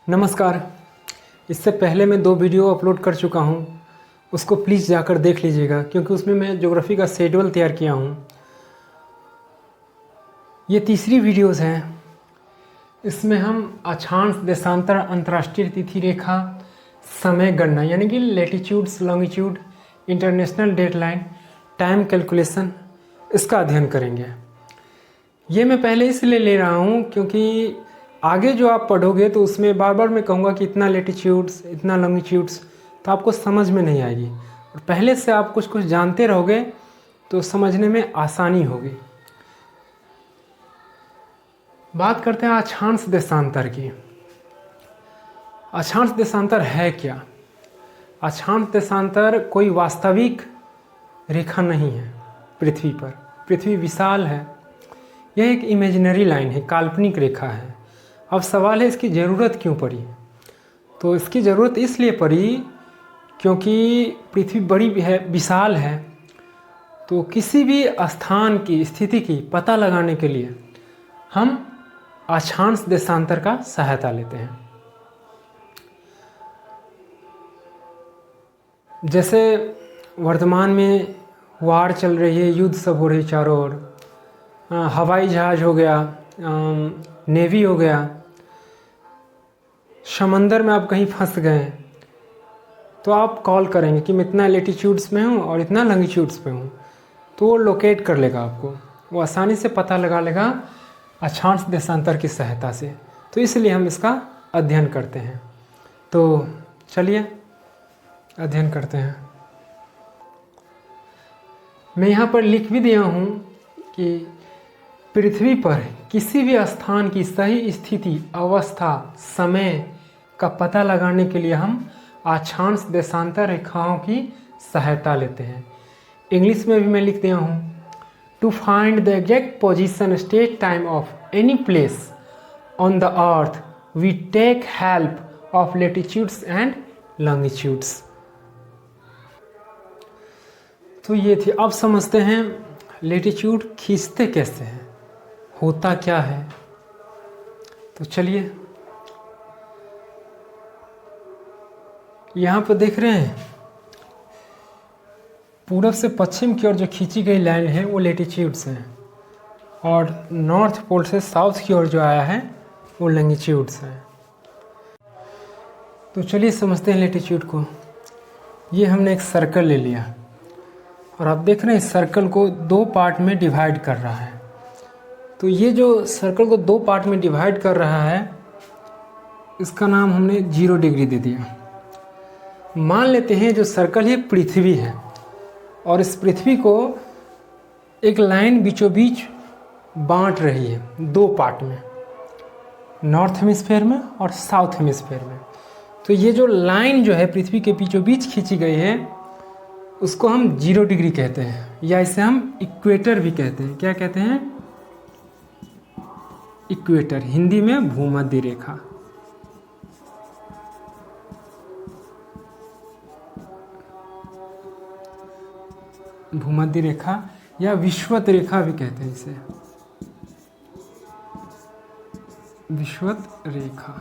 नमस्कार। इससे पहले मैं 2 वीडियो अपलोड कर चुका हूँ, उसको प्लीज़ जाकर देख लीजिएगा क्योंकि उसमें मैं ज्योग्राफी का शेड्यूल तैयार किया हूँ। ये तीसरी वीडियोज़ हैं। इसमें हम अक्षांश देशांतर अंतर्राष्ट्रीय तिथि रेखा समय गणना यानी कि latitudes longitude international deadline time calculation इसका अध्ययन करेंगे। ये मैं पहले इसलिए ले रहा हूँ क्योंकि आगे जो आप पढ़ोगे तो उसमें बार बार मैं कहूँगा कि इतना लैटिट्यूड्स इतना लॉन्गिट्यूड्स तो आपको समझ में नहीं आएगी, और पहले से आप कुछ कुछ जानते रहोगे तो समझने में आसानी होगी। बात करते हैं अक्षांश देशांतर की। अक्षांश देशांतर है क्या? अक्षांश देशांतर कोई वास्तविक रेखा नहीं है पृथ्वी पर। पृथ्वी विशाल है, यह एक इमेजिनरी लाइन है, काल्पनिक रेखा है। अब सवाल है इसकी ज़रूरत क्यों पड़ी? तो इसकी ज़रूरत इसलिए पड़ी क्योंकि पृथ्वी बड़ी है, विशाल है, तो किसी भी स्थान की स्थिति की पता लगाने के लिए हम अक्षांश देशांतर का सहायता लेते हैं। जैसे वर्तमान में वार चल रही है, युद्ध सब हो रही चारों ओर, हवाई जहाज़ हो गया, नेवी हो गया, समंदर में आप कहीं फंस गए तो आप कॉल करेंगे कि मैं इतना लैटिट्यूड्स में हूँ और इतना लॉन्गिट्यूड्स पे हूँ, तो वो लोकेट कर लेगा आपको, वो आसानी से पता लगा लेगा अक्षांश देशांतर की सहायता से। तो इसलिए हम इसका अध्ययन करते हैं। तो चलिए अध्ययन करते हैं। मैं यहाँ पर लिख भी दिया हूँ कि पृथ्वी पर किसी भी स्थान की सही स्थिति, अवस्था, समय का पता लगाने के लिए हम अक्षांश देशांतर रेखाओं की सहायता लेते हैं। इंग्लिश में भी मैं लिख दिया हूँ, to find the exact position, state, time of any place on the earth we take help of latitudes and longitudes. तो ये थी। अब समझते हैं लैटिट्यूड खींचते कैसे हैं, होता क्या है। तो चलिए, यहाँ पर देख रहे हैं पूरब से पश्चिम की ओर जो खींची गई लाइन है वो लैटिट्यूड्स हैं, और नॉर्थ पोल से साउथ की ओर जो आया है वो लॉन्गिट्यूड्स हैं। तो चलिए समझते हैं लैटिट्यूड को। ये हमने एक सर्कल ले लिया और आप देख रहे हैं इस सर्कल को 2 पार्ट में डिवाइड कर रहा है। तो ये जो सर्कल को 2 पार्ट में डिवाइड कर रहा है, इसका नाम हमने 0 डिग्री दे दिया। मान लेते हैं जो सर्कल है पृथ्वी है, और इस पृथ्वी को एक लाइन बीचों बीच बांट रही है 2 पार्ट में, नॉर्थ हेमिस्फीयर में और साउथ हेमिस्फीयर में। तो ये जो लाइन जो है पृथ्वी के बीचों बीच खींची गई है उसको हम 0 डिग्री कहते हैं, या इसे हम इक्वेटर भी कहते हैं। क्या कहते हैं? इक्वेटर, हिंदी में भूमध्य रेखा। भूमध्य रेखा या विषुवत रेखा भी कहते हैं इसे, विषुवत रेखा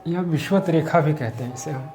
या विषुवत रेखा भी कहते हैं इसे हम।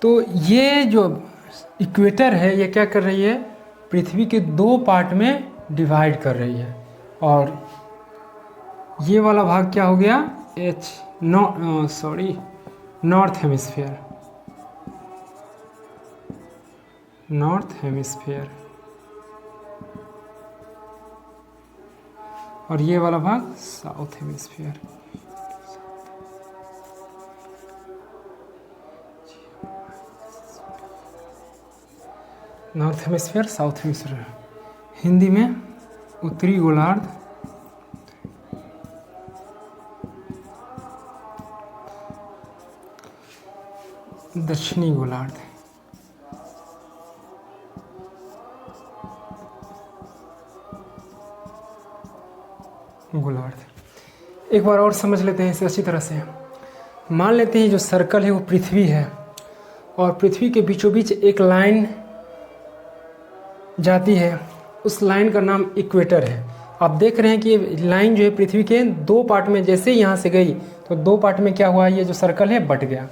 तो ये जो इक्वेटर है ये क्या कर रही है? पृथ्वी के 2 पार्ट में डिवाइड कर रही है, और ये वाला भाग क्या हो गया? नॉर्थ हेमिस्फीयर, नॉर्थ हेमिस्फीयर, और ये वाला भाग south hemisphere. North hemisphere, south hemisphere, Hindi में उत्तरी गोलार्ध, दक्षिणी गोलार्ध। एक बार और समझ लेते हैं इसे अच्छी तरह से। मान लेते हैं जो सर्कल है वो पृथ्वी है, और पृथ्वी के बीचों बीच एक लाइन जाती है, उस लाइन का नाम इक्वेटर है। आप देख रहे हैं कि ये लाइन जो है पृथ्वी के 2 पार्ट में, जैसे यहाँ से गई तो 2 पार्ट में क्या हुआ, ये जो सर्कल है बट गया।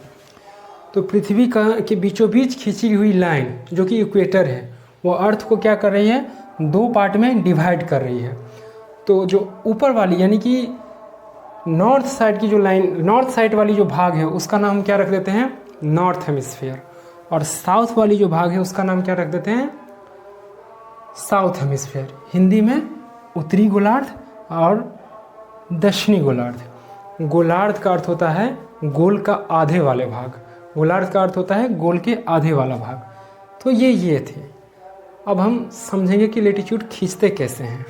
तो पृथ्वी का के बीचों बीच खींची हुई लाइन जो कि इक्वेटर है, वो अर्थ को क्या कर रही है, 2 पार्ट में डिवाइड कर रही है। तो जो ऊपर वाली यानी कि नॉर्थ साइड की जो लाइन, नॉर्थ साइड वाली जो भाग है उसका नाम क्या रख देते हैं, नॉर्थ हेमिस्फीयर, और साउथ वाली जो भाग है उसका नाम क्या रख देते हैं, साउथ हेमिस्फीयर। हिंदी में उत्तरी गोलार्ध और दक्षिणी गोलार्ध। गोलार्ध का अर्थ होता है गोल का आधे वाले भाग, गोलार्ध का अर्थ होता है गोल के आधे वाला भाग। तो ये थे। अब हम समझेंगे कि लेटीट्यूड खींचते कैसे हैं।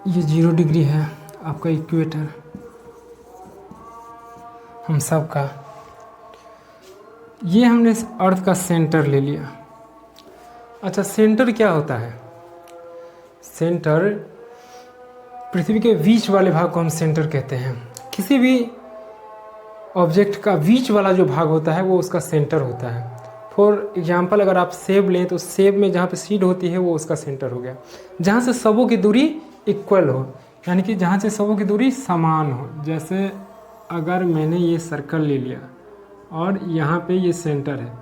ये 0 डिग्री है आपका इक्वेटर हम सब का। ये हमने इस अर्थ का सेंटर ले लिया। अच्छा, सेंटर क्या होता है? सेंटर पृथ्वी के बीच वाले भाग को हम सेंटर कहते हैं। किसी भी ऑब्जेक्ट का बीच वाला जो भाग होता है वो उसका सेंटर होता है। फॉर एग्जाम्पल अगर आप सेब लें तो सेब में जहाँ पे सीड होती है वो उसका सेंटर हो गया। जहाँ से सबों की दूरी इक्वल हो, यानी कि जहाँ से सबों की दूरी समान हो। जैसे अगर मैंने ये सर्कल ले लिया और यहाँ पे ये सेंटर है,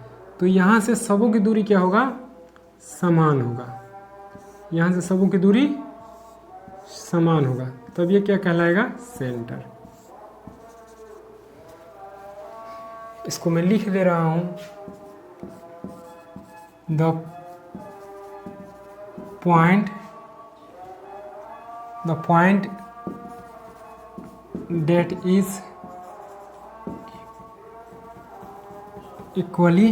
तो यहाँ से सबों की दूरी क्या होगा, समान होगा। यहाँ से सबों की दूरी समान होगा, तब ये क्या कहलाएगा, सेंटर। इसको मैं लिख दे रहा हूँ, the point that is equally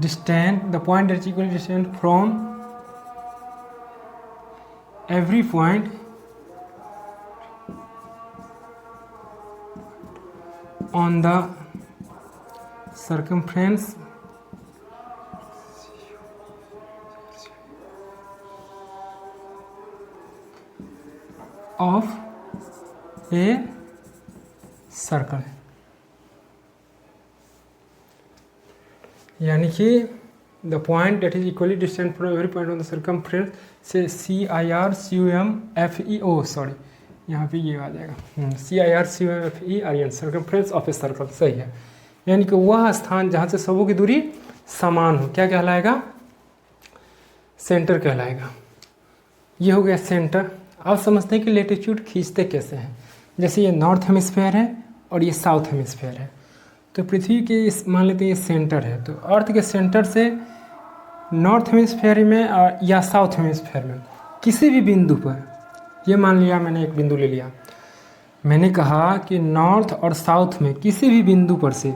distant, the point that is equally distant from every point on the circumference of a सर्कल। यानी कि the point that is equally distant from every point on the circumference से CIRCUMFEO, sorry यहाँ पे ये आ जाएगा, CIRCUMFERN, circumference of a circle, सही है। यानी कि वह स्थान जहाँ से सबों की दूरी समान हो, क्या कहलाएगा, सेंटर कहलाएगा। ये हो गया सेंटर। आप समझते हैं कि लेटीट्यूड खींचते कैसे हैं। जैसे ये नॉर्थ हेमिस्फीयर है और ये साउथ हेमिस्फीयर है, तो पृथ्वी के मान लेते हैं ये सेंटर है, तो अर्थ के सेंटर से नॉर्थ हेमिस्फीयर में या साउथ हेमिस्फीयर में किसी भी बिंदु पर, ये मान लिया मैंने एक बिंदु ले लिया, मैंने कहा कि नॉर्थ और साउथ में किसी भी बिंदु पर से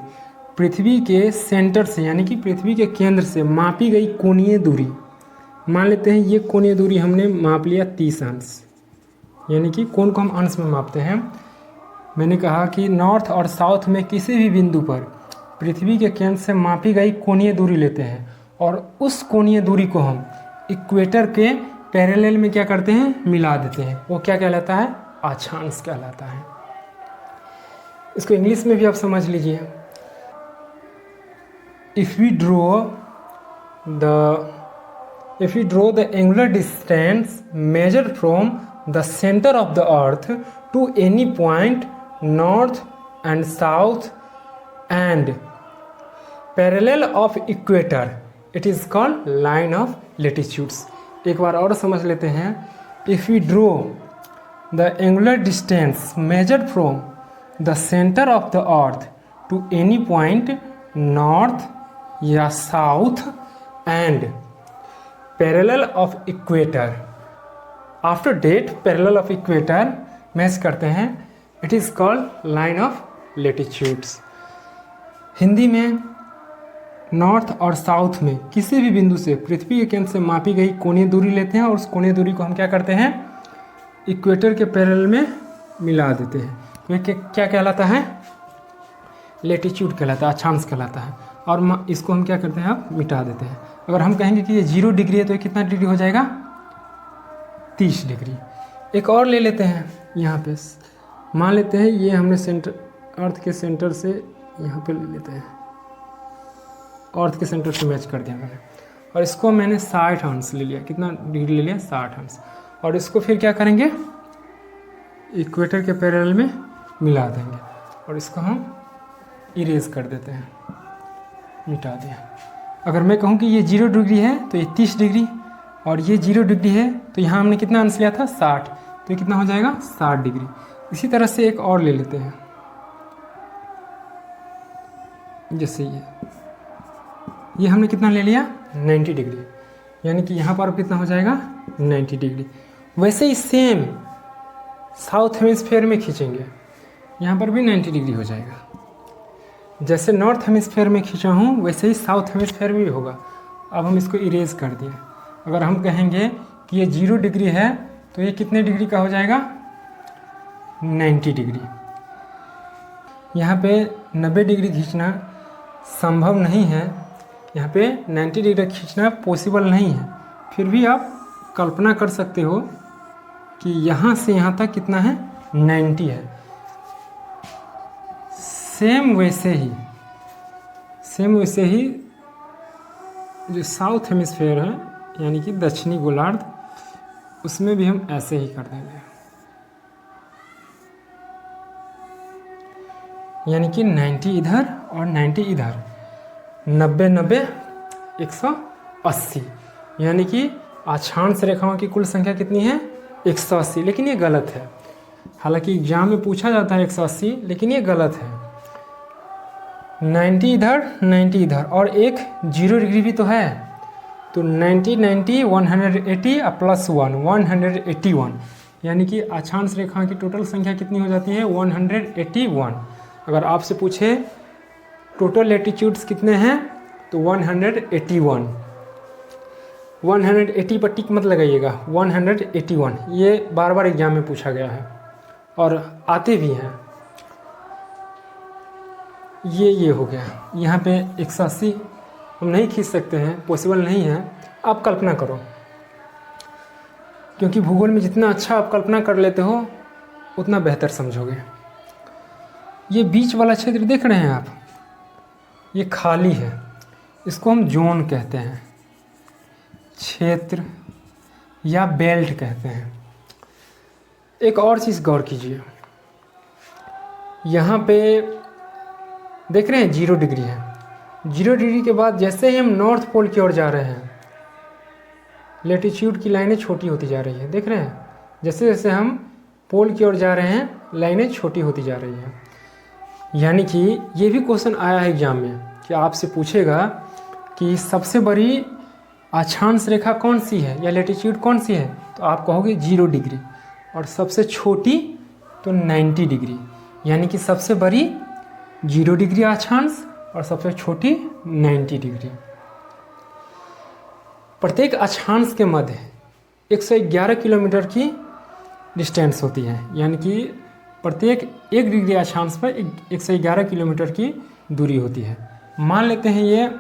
पृथ्वी के सेंटर से यानी कि पृथ्वी के केंद्र से मापी गई कोणीय दूरी, मान लेते हैं ये कोणीय दूरी हमने माप लिया 30 अंश, यानी कि कोण को हम अंश में मापते हैं। मैंने कहा कि नॉर्थ और साउथ में किसी भी बिंदु पर पृथ्वी के केंद्र से मापी गई कोणीय दूरी लेते हैं और उस कोणीय दूरी को हम इक्वेटर के पैरेलल में क्या करते हैं, मिला देते हैं। वो क्या कहलाता है, अक्षांश कहलाता है। इसको इंग्लिश में भी आप समझ लीजिए। If we draw the angular distance measured from the center of the earth to any point north and south and parallel of equator, it is called line of latitudes। एक बार और समझ लेते हैं। if we draw the angular distance measured from the center of the earth to any point north या south and parallel of equator, after that parallel of equator match करते हैं, it is called line of latitudes. Hindi में north और south में किसी भी बिंदु से पृथ्वी के केंद्र से मापी गई कोणीय दूरी लेते हैं और उस कोणीय दूरी को हम क्या करते हैं, इक्वेटर के पैरेलल में मिला देते हैं। तो ये क्या कहलाता है? लेटीट्यूड कहलाता है, अक्षांश कहलाता है। और इसको हम क्या करते हैं, अब मिटा देते हैं। अगर हम कहेंगे कि ये 0 डिग्री है तो ये कितना डिग्री हो जाएगा? 30 डिग्री। एक और ले लेते हैं, यहाँ पे मान लेते हैं ये हमने सेंटर, अर्थ के सेंटर से यहाँ पे ले लेते हैं, अर्थ के सेंटर से मैच कर दिया मैंने, और इसको मैंने 60 अंश ले लिया। कितना डिग्री ले लिया? 60 अंश। और इसको फिर क्या करेंगे, इक्वेटर के पैरेलल में मिला देंगे, और इसको हम इरेज कर देते हैं, मिटा दिया। अगर मैं कहूँ कि ये 0 डिग्री है तो ये 30 डिग्री, और ये 0 डिग्री है तो यहाँ हमने कितना अंश लिया था? 60, तो ये कितना हो जाएगा? 60 डिग्री। इसी तरह से एक और ले लेते हैं, जैसे ये हमने कितना ले लिया? 90 डिग्री, यानी कि यहाँ पर कितना हो जाएगा? 90 डिग्री। वैसे ही सेम साउथ हेमिस्फेयर में खींचेंगे, यहाँ पर भी 90 डिग्री हो जाएगा। जैसे नॉर्थ हेमिस्फेयर में खींचा हूँ वैसे ही साउथ हेमिस्फेयर में भी होगा। अब हम इसको इरेज कर दिए। अगर हम कहेंगे कि ये 0 डिग्री है तो ये कितने डिग्री का हो जाएगा? 90 डिग्री। यहाँ पे 90 डिग्री खींचना संभव नहीं है, यहाँ पे 90 डिग्री खींचना पॉसिबल नहीं है। फिर भी आप कल्पना कर सकते हो कि यहाँ से यहाँ तक कितना है? 90 है। सेम वैसे ही जो साउथ हेमिस्फेयर है, यानी कि दक्षिणी गोलार्ध, उसमें भी हम ऐसे ही कर देंगे, यानी कि 90 इधर और 90 इधर, 90 90 180, यानी कि अक्षांश रेखाओं की कुल संख्या कितनी है? 180। लेकिन ये गलत है, हालांकि एग्जाम में पूछा जाता है 180, लेकिन ये गलत है। 90 इधर 90 इधर, और एक 0 डिग्री भी तो है, तो 90 90 180 प्लस 1 181, यानी कि अक्षांश रेखाओं की टोटल संख्या कितनी हो जाती है? 181। अगर आपसे पूछे टोटल लैटिट्यूड्स कितने हैं तो 181। 180 पर टिक मत लगाइएगा, 181। ये बार बार एग्जाम में पूछा गया है और आते भी हैं। ये हो गया। यहाँ पे 180 हम नहीं खींच सकते हैं, पॉसिबल नहीं है। आप कल्पना करो, क्योंकि भूगोल में जितना अच्छा आप कल्पना कर लेते हो उतना बेहतर समझोगे। ये बीच वाला क्षेत्र देख रहे हैं आप, ये खाली है, इसको हम जोन कहते हैं, क्षेत्र या बेल्ट कहते हैं। एक और चीज़ गौर कीजिए, यहाँ पे देख रहे हैं 0 डिग्री है। 0 डिग्री के बाद जैसे ही हम नॉर्थ पोल की ओर जा रहे हैं, लैटिट्यूड की लाइनें छोटी होती जा रही है। देख रहे हैं, जैसे जैसे हम पोल की ओर जा रहे हैं लाइनें छोटी होती जा रही हैं। यानी कि ये भी क्वेश्चन आया है एग्जाम में कि आपसे पूछेगा कि सबसे बड़ी अक्षांश रेखा कौन सी है या लैटिट्यूड कौन सी है, तो आप कहोगे 0 डिग्री, और सबसे छोटी तो 90 डिग्री। यानी कि सबसे बड़ी 0 डिग्री अक्षांश और सबसे छोटी 90 डिग्री। प्रत्येक अक्षांश के मध्य 111 किलोमीटर की डिस्टेंस होती है, यानी कि प्रत्येक 1 डिग्री अक्षांश पर 111 किलोमीटर की दूरी होती है। मान लेते हैं ये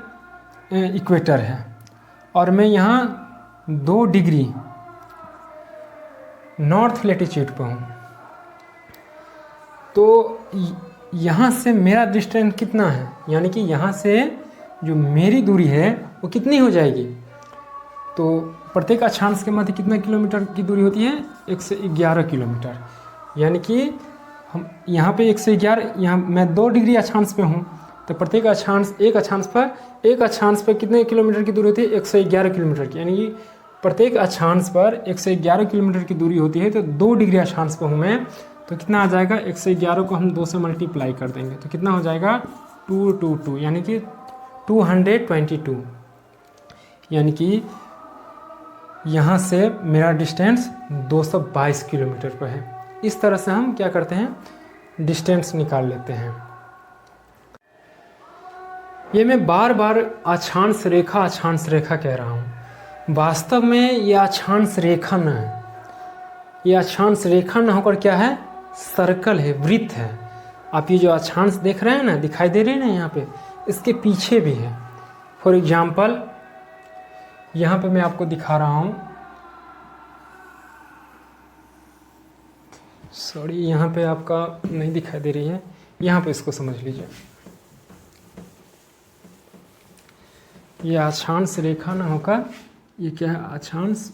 इक्वेटर है और मैं यहाँ 2 डिग्री नॉर्थ लैटिट्यूड पर हूँ, तो यहाँ से मेरा डिस्टेंस कितना है, यानी कि यहाँ से जो मेरी दूरी है वो कितनी हो जाएगी। तो प्रत्येक अक्षांश के मध्य कितना किलोमीटर की दूरी होती है? 111 किलोमीटर। यानी कि हम यहाँ पे 111, यहाँ मैं 2 डिग्री अक्षांश पे हूँ, तो प्रत्येक अक्षांश एक अक्षांश पर कितने किलोमीटर की दूरी होती है? 111 किलोमीटर की। यानी कि प्रत्येक अक्षांश पर 111 किलोमीटर की दूरी होती है। तो 2 डिग्री अक्षांश पर हूँ मैं, तो कितना आ जाएगा? 111 को हम 2 से मल्टीप्लाई कर देंगे तो कितना हो जाएगा? 222, यानी कि 222। यानी कि यहाँ से मेरा डिस्टेंस 222 किलोमीटर पर है। इस तरह से हम क्या करते हैं? डिस्टेंस निकाल लेते हैं। ये मैं बार बार अक्षांश रेखा कह रहा हूँ, वास्तव में ये अक्षांश रेखा न है। ये अक्षांश रेखा न होकर क्या है? सर्कल है, वृत्त है। आप ये जो अक्षांश देख रहे हैं ना, दिखाई दे रही है ना यहाँ पे, इसके पीछे भी है। फॉर एग्जाम्पल यहाँ पे मैं आपको दिखा रहा हूँ, सॉरी यहाँ पे आपका नहीं दिखाई दे रही है, यहाँ पे इसको समझ लीजिए। ये अक्षांश रेखा ना होकर ये क्या है, अक्षांश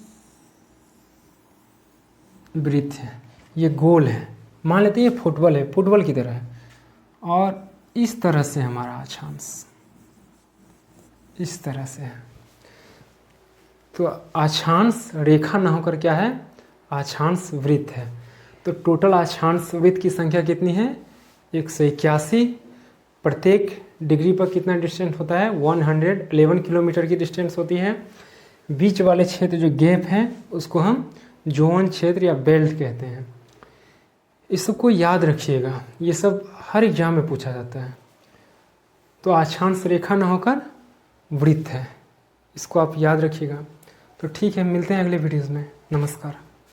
वृत्त है, ये गोल है। मान लेते हैं ये फुटबॉल है, फुटबॉल की तरह है, और इस तरह से हमारा अक्षांश इस तरह से है। तो अक्षांश रेखा ना होकर क्या है, अक्षांश वृत्त है। तो टोटल अक्षांश वृत्त की संख्या कितनी है, 181। प्रत्येक डिग्री पर कितना डिस्टेंस होता है, 111 किलोमीटर की डिस्टेंस होती है। बीच वाले क्षेत्र जो गैप है उसको हम जोन क्षेत्र या बेल्ट कहते हैं। इस सबको याद रखिएगा, ये सब हर एग्जाम में पूछा जाता है। तो अक्षांश रेखा ना होकर वृत्त है, इसको आप याद रखिएगा। तो ठीक है, मिलते हैं अगले वीडियोज़ में। नमस्कार।